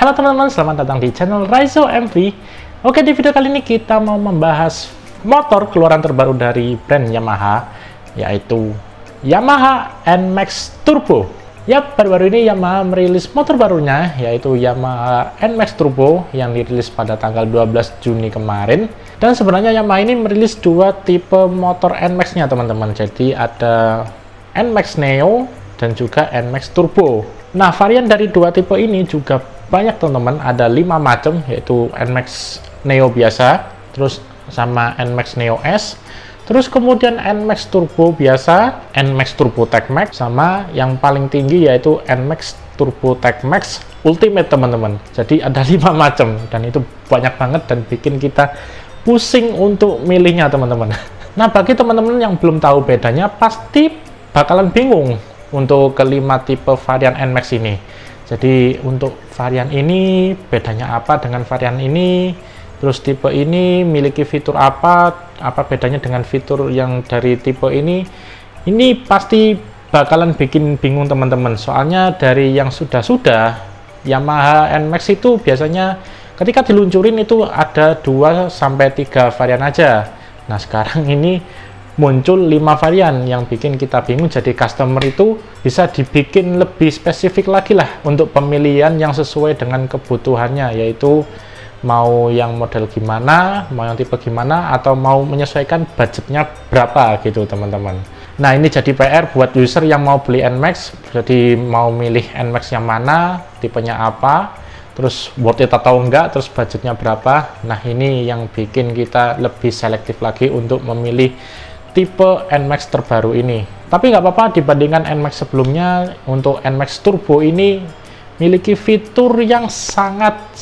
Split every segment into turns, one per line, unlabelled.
Halo teman-teman, selamat datang di channel Raizo MV. Oke, di video kali ini kita mau membahas motor keluaran terbaru dari brand Yamaha, yaitu Yamaha NMAX Turbo. Yap, baru-baru ini Yamaha merilis motor barunya, yaitu Yamaha NMAX Turbo yang dirilis pada tanggal 12 Juni kemarin. Dan sebenarnya Yamaha ini merilis dua tipe motor NMAX-nya teman-teman. Jadi ada NMAX Neo dan juga NMAX Turbo. Nah, varian dari dua tipe ini juga banyak teman-teman, ada 5 macam, yaitu NMAX Neo biasa, terus sama NMAX Neo S, terus kemudian NMAX Turbo biasa, NMAX Turbo Tech Max, sama yang paling tinggi yaitu NMAX Turbo Tech Max Ultimate teman-teman. Jadi ada 5 macam dan itu banyak banget dan bikin kita pusing untuk milihnya teman-teman. Nah, bagi teman-teman yang belum tahu bedanya pasti bakalan bingung untuk kelima tipe varian NMAX ini. Jadi untuk varian ini bedanya apa dengan varian ini, terus tipe ini miliki fitur apa bedanya dengan fitur yang dari tipe ini pasti bakalan bikin bingung teman-teman. Soalnya dari yang sudah Yamaha NMAX itu biasanya ketika diluncurin itu ada 2-3 varian aja. Nah, sekarang ini muncul 5 varian yang bikin kita bingung. Jadi customer itu bisa dibikin lebih spesifik lagi lah untuk pemilihan yang sesuai dengan kebutuhannya, yaitu mau yang model gimana, mau yang tipe gimana, atau mau menyesuaikan budgetnya berapa gitu teman-teman. Nah, ini jadi PR buat user yang mau beli NMAX, jadi mau milih NMAX yang mana, tipenya apa, terus worth it atau enggak, terus budgetnya berapa. Nah, ini yang bikin kita lebih selektif lagi untuk memilih tipe NMAX terbaru ini. Tapi nggak apa-apa, dibandingkan NMAX sebelumnya, untuk NMAX Turbo ini miliki fitur yang sangat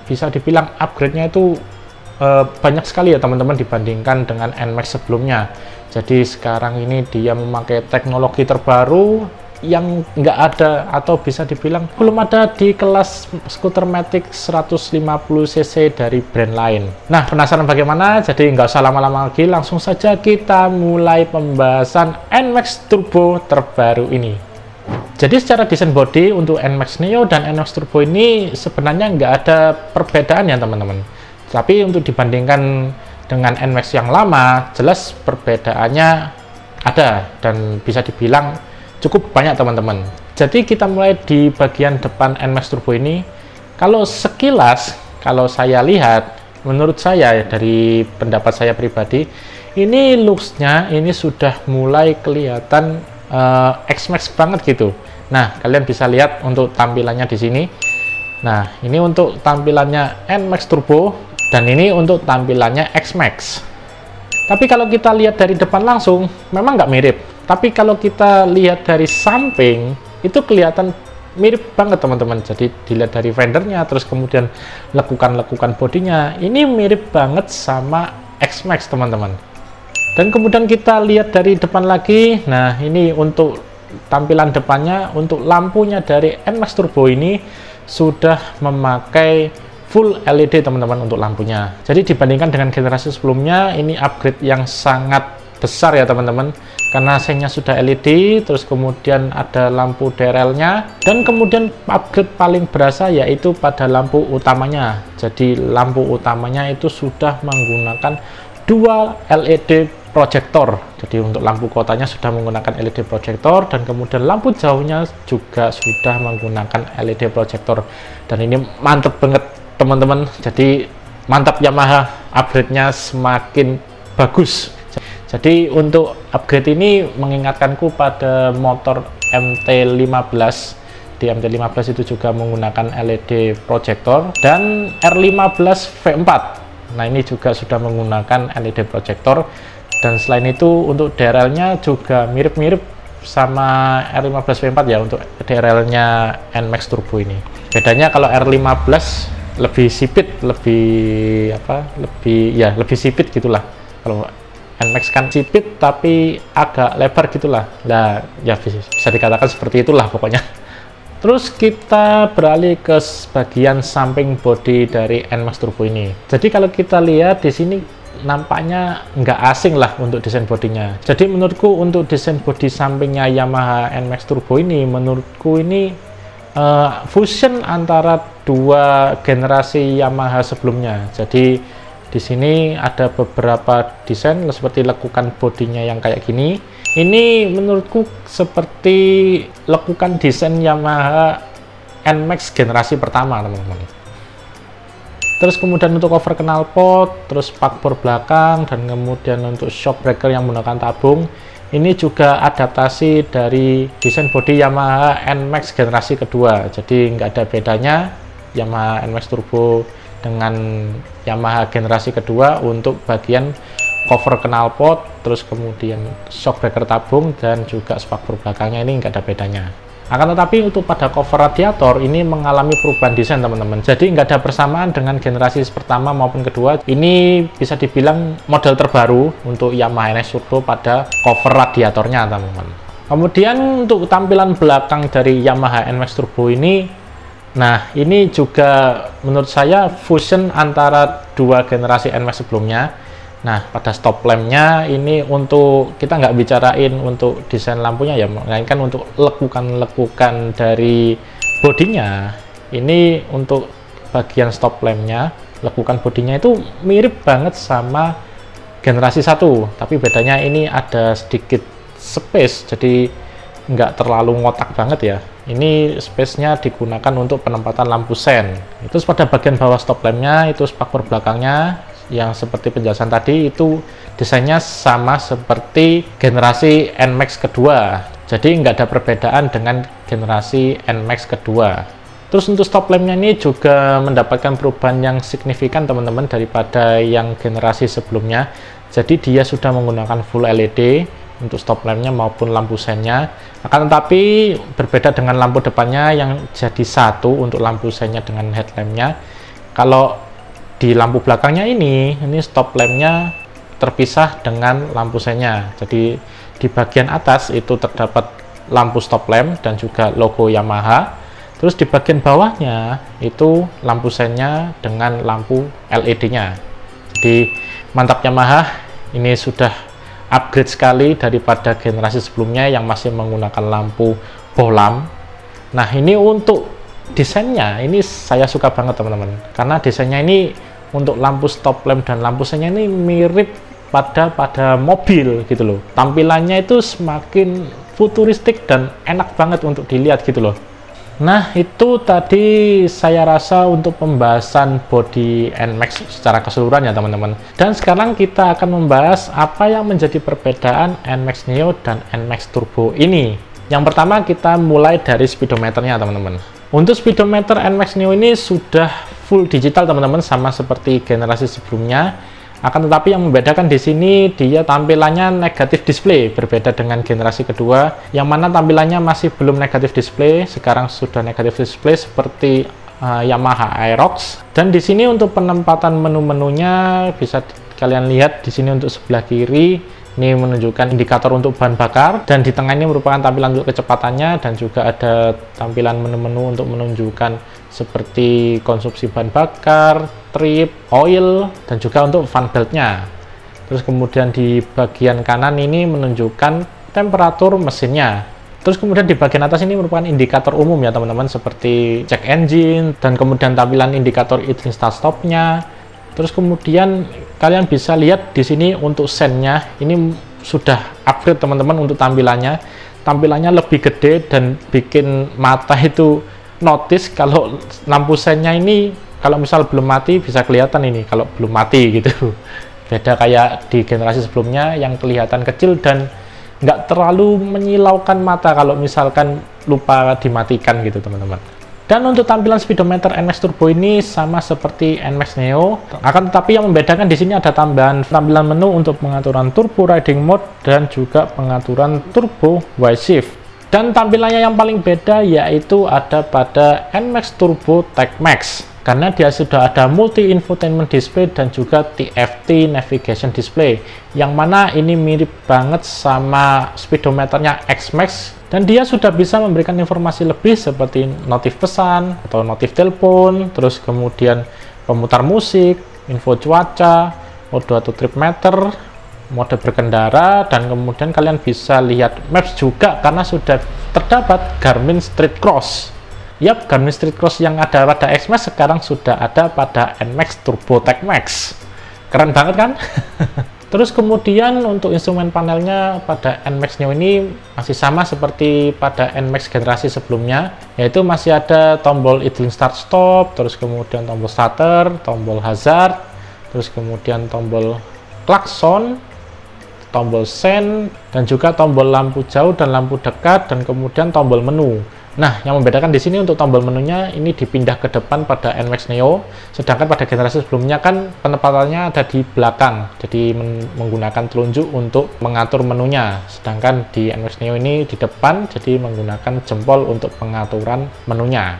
bisa dibilang upgrade-nya itu banyak sekali ya teman-teman dibandingkan dengan NMAX sebelumnya. Jadi sekarang ini dia memakai teknologi terbaru yang nggak ada atau bisa dibilang belum ada di kelas skuter matic 150cc dari brand lain. Nah, penasaran bagaimana? Jadi nggak usah lama-lama lagi, langsung saja kita mulai pembahasan NMAX Turbo terbaru ini. Jadi secara desain body untuk NMAX Neo dan NMAX Turbo ini sebenarnya nggak ada perbedaan ya teman-teman. Tapi untuk dibandingkan dengan NMAX yang lama, jelas perbedaannya ada dan bisa dibilang cukup banyak teman-teman. Jadi kita mulai di bagian depan NMAX Turbo ini. Kalau sekilas, kalau saya lihat, menurut saya dari pendapat saya pribadi, ini looks-nya ini sudah mulai kelihatan X-Max banget gitu. Nah, kalian bisa lihat untuk tampilannya di sini. Nah, ini untuk tampilannya NMAX Turbo dan ini untuk tampilannya X-Max. Tapi kalau kita lihat dari depan langsung, memang nggak mirip. Tapi kalau kita lihat dari samping, itu kelihatan mirip banget teman-teman. Jadi dilihat dari fendernya, terus kemudian lekukan-lekukan bodinya, ini mirip banget sama X-Max teman-teman. Dan kemudian kita lihat dari depan lagi. Nah, ini untuk tampilan depannya, untuk lampunya dari NMAX Turbo ini sudah memakai full LED teman-teman untuk lampunya. Jadi dibandingkan dengan generasi sebelumnya, ini upgrade yang sangat besar ya teman-teman, karena AC-nya sudah LED, terus kemudian ada lampu DRL-nya, dan kemudian upgrade paling berasa yaitu pada lampu utamanya. Jadi lampu utamanya itu sudah menggunakan dual LED proyektor. Jadi untuk lampu kotanya sudah menggunakan LED proyektor, dan kemudian lampu jauhnya juga sudah menggunakan LED proyektor. Dan ini mantep banget teman-teman. Jadi mantap, Yamaha upgrade-nya semakin bagus. Jadi untuk upgrade ini mengingatkanku pada motor MT-15. Di MT-15 itu juga menggunakan LED proyektor, dan R15 V4. Nah, ini juga sudah menggunakan LED proyektor. Dan selain itu untuk DRL-nya juga mirip-mirip sama R15 V4 ya, untuk DRL-nya NMAX Turbo ini. Bedanya kalau R15 lebih sipit, lebih sipit gitulah. Kalau NMAX kan sipit tapi agak lebar gitulah. Nah, ya bisa dikatakan seperti itulah pokoknya. Terus kita beralih ke bagian samping bodi dari NMAX Turbo ini. Jadi kalau kita lihat di sini nampaknya nggak asing lah untuk desain bodinya. Jadi menurutku untuk desain bodi sampingnya Yamaha NMAX Turbo ini, menurutku ini fusion antara dua generasi Yamaha sebelumnya. Jadi di sini ada beberapa desain seperti lekukan bodinya yang kayak gini. Ini menurutku seperti lekukan desain Yamaha NMAX generasi pertama, teman-teman. Terus kemudian untuk cover knalpot, terus spakbor belakang, dan kemudian untuk shock breaker yang menggunakan tabung. Ini juga adaptasi dari desain bodi Yamaha NMAX generasi kedua. Jadi nggak ada bedanya Yamaha NMAX Turbo dengan Yamaha generasi kedua untuk bagian cover knalpot, terus kemudian shock breaker tabung, dan juga spakbor belakangnya ini nggak ada bedanya. Akan tetapi untuk pada cover radiator ini mengalami perubahan desain, teman-teman. Jadi nggak ada persamaan dengan generasi pertama maupun kedua. Ini bisa dibilang model terbaru untuk Yamaha NMAX Turbo pada cover radiatornya, teman-teman. Kemudian untuk tampilan belakang dari Yamaha NMAX Turbo ini, nah ini juga menurut saya fusion antara dua generasi NMAX sebelumnya. Nah, pada stop lampnya ini untuk kita nggak bicarain untuk desain lampunya ya, melainkan untuk lekukan-lekukan dari bodinya. Ini untuk bagian stop lampnya, lekukan bodinya itu mirip banget sama generasi 1, tapi bedanya ini ada sedikit space, jadi nggak terlalu ngotak banget ya. Ini space-nya digunakan untuk penempatan lampu sen. Itu pada bagian bawah stop lampnya, itu spakbor belakangnya yang seperti penjelasan tadi itu desainnya sama seperti generasi NMAX kedua, jadi nggak ada perbedaan dengan generasi NMAX kedua. Terus untuk stop lampnya ini juga mendapatkan perubahan yang signifikan, teman-teman, daripada yang generasi sebelumnya. Jadi dia sudah menggunakan full LED untuk stop lampnya maupun lampu sennya. Akan tetapi berbeda dengan lampu depannya yang jadi satu untuk lampu sennya dengan headlampnya. Kalau di lampu belakangnya ini stop lampnya terpisah dengan lampu sennya. Jadi di bagian atas itu terdapat lampu stop lamp dan juga logo Yamaha. Terus di bagian bawahnya itu lampu sennya dengan lampu LED-nya. Jadi mantap Yamaha, ini sudah upgrade sekali daripada generasi sebelumnya yang masih menggunakan lampu bohlam. Nah, ini untuk desainnya ini saya suka banget, teman-teman, karena desainnya ini untuk lampu stop lamp dan lampu sennya ini mirip pada mobil gitu loh. Tampilannya itu semakin futuristik dan enak banget untuk dilihat gitu loh. Nah, itu tadi saya rasa untuk pembahasan bodi NMAX secara keseluruhan ya, teman-teman. Dan sekarang kita akan membahas apa yang menjadi perbedaan NMAX Neo dan NMAX Turbo ini. Yang pertama kita mulai dari speedometernya, teman-teman. Untuk speedometer NMAX Neo ini sudah full digital, teman-teman, sama seperti generasi sebelumnya. Akan tetapi yang membedakan di sini dia tampilannya negatif display, berbeda dengan generasi kedua yang mana tampilannya masih belum negatif display, sekarang sudah negatif display seperti Yamaha Aerox. Dan di sini untuk penempatan menu-menunya bisa kalian lihat di sini untuk sebelah kiri ini menunjukkan indikator untuk bahan bakar, dan di tengah ini merupakan tampilan untuk kecepatannya, dan juga ada tampilan menu-menu untuk menunjukkan seperti konsumsi bahan bakar, trip, oil, dan juga untuk fan beltnya. Terus kemudian di bagian kanan ini menunjukkan temperatur mesinnya. Terus kemudian di bagian atas ini merupakan indikator umum ya, teman-teman, seperti check engine, dan kemudian tampilan indikator idling start stopnya. Terus kemudian kalian bisa lihat di sini untuk sennya ini sudah upgrade, teman-teman, untuk tampilannya lebih gede dan bikin mata itu notice kalau lampu sennya ini kalau misal belum mati bisa kelihatan ini kalau belum mati gitu. Beda kayak di generasi sebelumnya yang kelihatan kecil dan nggak terlalu menyilaukan mata kalau misalkan lupa dimatikan gitu, teman-teman. Dan untuk tampilan speedometer NMAX Turbo ini sama seperti NMAX Neo, akan tetapi yang membedakan di sini ada tambahan tampilan menu untuk pengaturan turbo riding mode dan juga pengaturan turbo Y shift. Dan tampilannya yang paling beda yaitu ada pada NMAX Turbo Tech Max, karena dia sudah ada multi infotainment display dan juga TFT navigation display, yang mana ini mirip banget sama speedometernya X-Max. Dan dia sudah bisa memberikan informasi lebih seperti notif pesan atau notif telepon, terus kemudian pemutar musik, info cuaca, mode atau trip meter, mode berkendara, dan kemudian kalian bisa lihat maps juga karena sudah terdapat Garmin Street Cross. Yap, Garmin Street Cross yang ada pada X-Max sekarang sudah ada pada NMAX Turbo Tech Max. Keren banget kan? Terus kemudian untuk instrumen panelnya pada NMAX Neo ini masih sama seperti pada NMAX generasi sebelumnya, yaitu masih ada tombol idling start stop, terus kemudian tombol starter, tombol hazard, terus kemudian tombol klakson, tombol sen, dan juga tombol lampu jauh dan lampu dekat, dan kemudian tombol menu. Nah, yang membedakan di sini untuk tombol menunya ini dipindah ke depan pada NMAX Neo, sedangkan pada generasi sebelumnya kan penempatannya ada di belakang, jadi menggunakan telunjuk untuk mengatur menunya, sedangkan di NMAX Neo ini di depan, jadi menggunakan jempol untuk pengaturan menunya.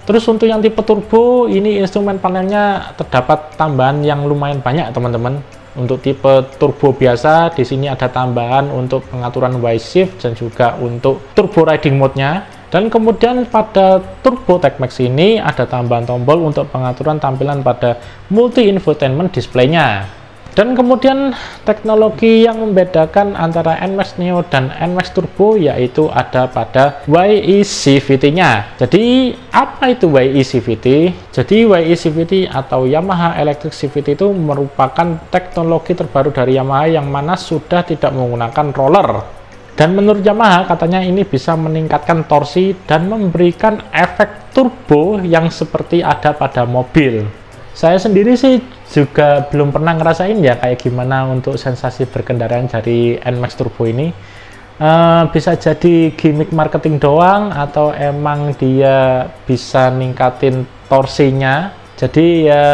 Terus untuk yang tipe turbo, ini instrumen panelnya terdapat tambahan yang lumayan banyak, teman-teman. Untuk tipe turbo biasa, di sini ada tambahan untuk pengaturan Y shift dan juga untuk turbo riding mode-nya. Dan kemudian pada Turbo Tech Max ini ada tambahan tombol untuk pengaturan tampilan pada multi infotainment display-nya. Dan kemudian teknologi yang membedakan antara NMAX Neo dan NMAX Turbo yaitu ada pada YECVT-nya. Jadi apa itu YECVT? Jadi YECVT atau Yamaha Electric CVT itu merupakan teknologi terbaru dari Yamaha yang mana sudah tidak menggunakan roller. Dan menurut Yamaha katanya ini bisa meningkatkan torsi dan memberikan efek turbo yang seperti ada pada mobil. Saya sendiri sih juga belum pernah ngerasain ya kayak gimana untuk sensasi berkendaraan dari NMAX Turbo ini. Bisa jadi gimmick marketing doang atau emang dia bisa ningkatin torsinya. Jadi ya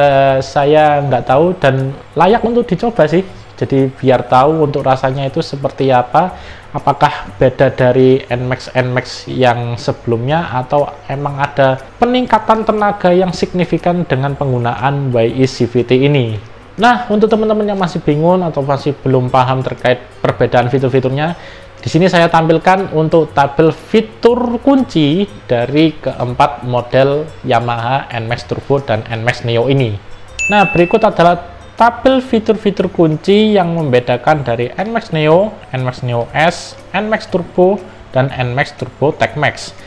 saya nggak tahu dan layak untuk dicoba sih. Jadi biar tahu untuk rasanya itu seperti apa. Apakah beda dari NMAX yang sebelumnya atau emang ada peningkatan tenaga yang signifikan dengan penggunaan YECVT ini. Nah, untuk teman-teman yang masih bingung atau masih belum paham terkait perbedaan fitur-fiturnya, di sini saya tampilkan untuk tabel fitur kunci dari keempat model Yamaha NMAX Turbo dan NMAX Neo ini. Nah, berikut adalah tabel fitur-fitur kunci yang membedakan dari NMAX Neo, NMAX Neo S, NMAX Turbo, dan NMAX Turbo Tech Max.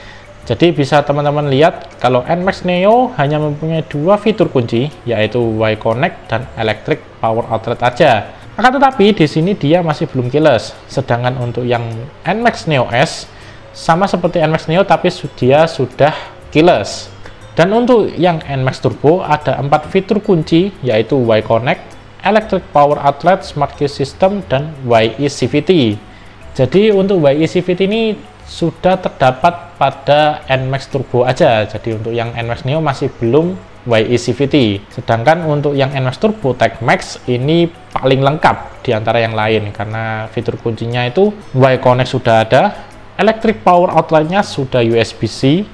Jadi bisa teman-teman lihat kalau NMAX Neo hanya mempunyai dua fitur kunci, yaitu Y-Connect dan Electric Power Outlet aja. Akan tetapi di sini dia masih belum keyless. Sedangkan untuk yang NMAX Neo S sama seperti NMAX Neo tapi dia sudah keyless. Dan untuk yang NMAX Turbo ada 4 fitur kunci yaitu Y-Connect, Electric Power Outlet, Smart Key System, dan YECVT. Jadi untuk YECVT ini sudah terdapat pada NMAX Turbo aja. Jadi untuk yang NMAX Neo masih belum YECVT. Sedangkan untuk yang NMAX Turbo Tech Max ini paling lengkap di antara yang lain karena fitur kuncinya itu Y-Connect sudah ada, Electric Power Outlet-nya sudah USB-C,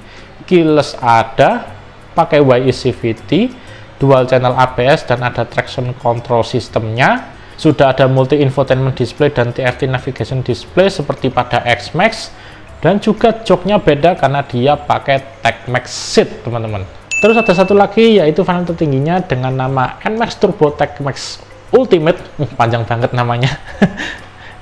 keyless ada, pakai YECVT, dual channel ABS, dan ada traction control sistemnya, sudah ada multi infotainment display dan TFT navigation display seperti pada X-Max, dan juga joknya beda karena dia pakai Tech Max seat, teman-teman. Terus ada satu lagi yaitu varian tertingginya dengan nama NMAX Turbo Tech Max Ultimate, panjang banget namanya.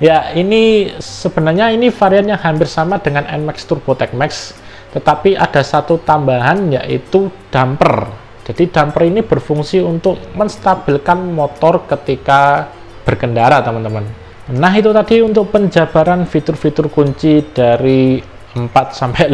Ya, ini sebenarnya ini varian yang hampir sama dengan NMAX Turbo Tech Max, tetapi ada satu tambahan yaitu damper. Jadi damper ini berfungsi untuk menstabilkan motor ketika berkendara, teman-teman. Nah, itu tadi untuk penjabaran fitur-fitur kunci dari 4-5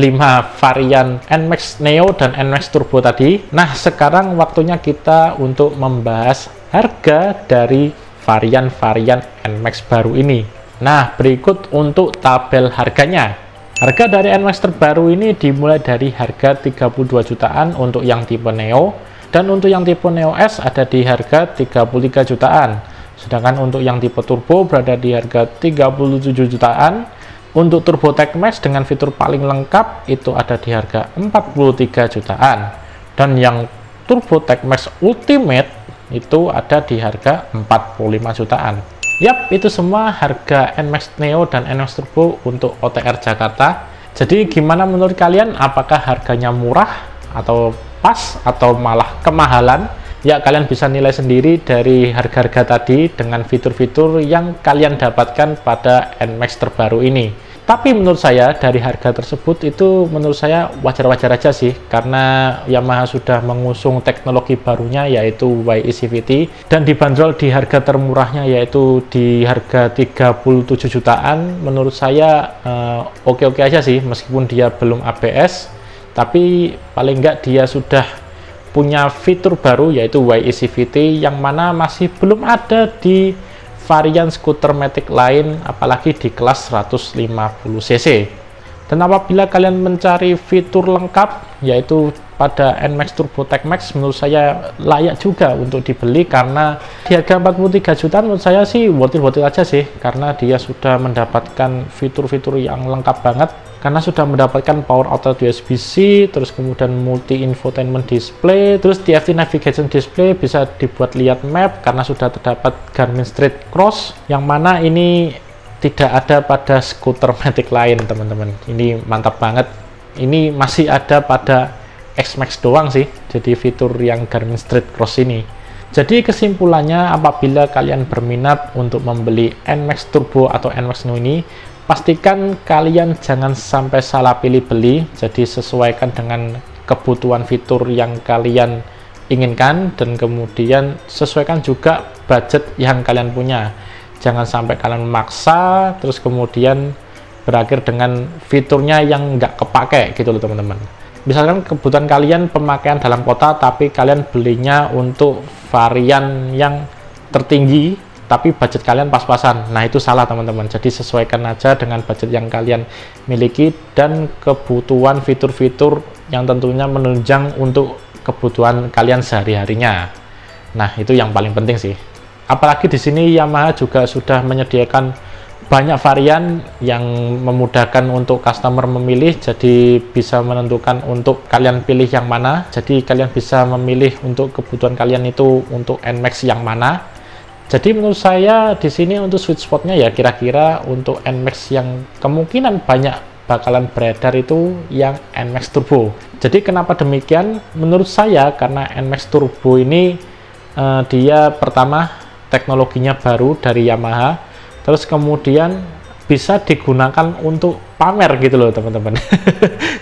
varian NMAX Neo dan NMAX Turbo tadi. Nah, sekarang waktunya kita untuk membahas harga dari varian-varian NMAX baru ini. Nah, berikut untuk tabel harganya. Harga dari NMAX terbaru ini dimulai dari harga 32 jutaan untuk yang tipe Neo, dan untuk yang tipe Neo S ada di harga 33 jutaan. Sedangkan untuk yang tipe Turbo berada di harga 37 jutaan. Untuk Turbo Tech Max dengan fitur paling lengkap itu ada di harga 43 jutaan. Dan yang Turbo Tech Max Ultimate itu ada di harga 45 jutaan. Yap, itu semua harga NMAX Neo dan NMAX Turbo untuk OTR Jakarta. Jadi gimana menurut kalian? Apakah harganya murah atau pas atau malah kemahalan? Ya, kalian bisa nilai sendiri dari harga-harga tadi dengan fitur-fitur yang kalian dapatkan pada NMAX terbaru ini. Tapi menurut saya dari harga tersebut itu menurut saya wajar-wajar aja sih, karena Yamaha sudah mengusung teknologi barunya yaitu YECVT dan dibanderol di harga termurahnya yaitu di harga 37 jutaan. Menurut saya oke-oke aja sih, meskipun dia belum ABS, tapi paling enggak dia sudah punya fitur baru yaitu YECVT yang mana masih belum ada di varian skuter matic lain, apalagi di kelas 150 cc. Dan apabila kalian mencari fitur lengkap yaitu pada NMAX Turbo Tech Max, menurut saya layak juga untuk dibeli, karena di harga 43 jutaan menurut saya sih worth it aja sih, karena dia sudah mendapatkan fitur-fitur yang lengkap banget, karena sudah mendapatkan power outlet USB-C, terus kemudian multi infotainment display, terus TFT navigation display, bisa dibuat lihat map karena sudah terdapat Garmin Street Cross, yang mana ini tidak ada pada skuter matic lain teman-teman. Ini mantap banget, ini masih ada pada X-Max doang sih, jadi fitur yang Garmin Street Cross ini. Jadi kesimpulannya, apabila kalian berminat untuk membeli NMAX Turbo atau NMAX Neo ini, pastikan kalian jangan sampai salah pilih beli. Jadi sesuaikan dengan kebutuhan fitur yang kalian inginkan, dan kemudian sesuaikan juga budget yang kalian punya. Jangan sampai kalian memaksa terus kemudian berakhir dengan fiturnya yang nggak kepake gitu loh teman-teman. Misalkan kebutuhan kalian pemakaian dalam kota, tapi kalian belinya untuk varian yang tertinggi, tapi budget kalian pas-pasan. Nah, itu salah teman-teman. Jadi sesuaikan aja dengan budget yang kalian miliki dan kebutuhan fitur-fitur yang tentunya menunjang untuk kebutuhan kalian sehari-harinya. Nah, itu yang paling penting sih. Apalagi di sini Yamaha juga sudah menyediakan banyak varian yang memudahkan untuk customer memilih, jadi bisa menentukan untuk kalian pilih yang mana. Jadi kalian bisa memilih untuk kebutuhan kalian itu untuk NMAX yang mana. Jadi menurut saya di sini untuk sweet spotnya ya kira-kira untuk NMAX yang kemungkinan banyak bakalan beredar itu yang NMAX Turbo. Jadi kenapa demikian? Menurut saya karena NMAX Turbo ini dia pertama teknologinya baru dari Yamaha, terus kemudian bisa digunakan untuk pamer gitu loh teman-teman.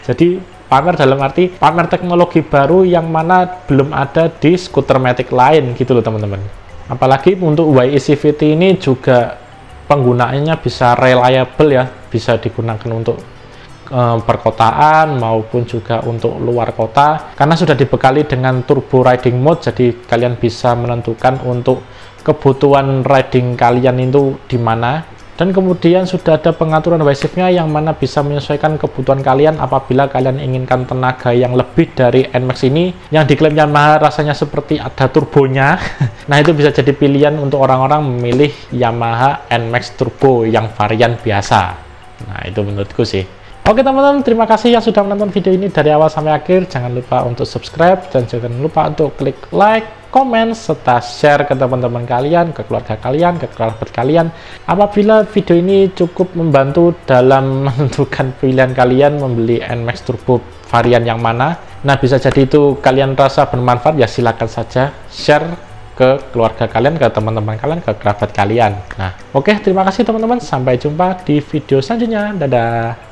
Jadi pamer dalam arti pamer teknologi baru yang mana belum ada di skuter matic lain gitu loh teman-teman. Apalagi untuk YECVT ini juga penggunaannya bisa reliable ya, bisa digunakan untuk perkotaan maupun juga untuk luar kota, karena sudah dibekali dengan turbo riding mode. Jadi kalian bisa menentukan untuk kebutuhan riding kalian itu di mana, dan kemudian sudah ada pengaturan Y-Shift-nya yang mana bisa menyesuaikan kebutuhan kalian. Apabila kalian inginkan tenaga yang lebih dari NMAX ini yang diklaim Yamaha rasanya seperti ada turbonya, nah itu bisa jadi pilihan untuk orang-orang memilih Yamaha NMAX Turbo yang varian biasa. Nah itu menurutku sih. Oke teman-teman, terima kasih yang sudah menonton video ini dari awal sampai akhir. Jangan lupa untuk subscribe dan jangan lupa untuk klik like, komen, serta share ke teman-teman kalian, ke keluarga kalian, ke kerabat kalian. Apabila video ini cukup membantu dalam menentukan pilihan kalian membeli NMAX Turbo varian yang mana, nah bisa jadi itu kalian rasa bermanfaat, ya silakan saja share ke keluarga kalian, ke teman-teman kalian, ke kerabat kalian. Nah oke, terima kasih teman-teman, sampai jumpa di video selanjutnya. Dadah.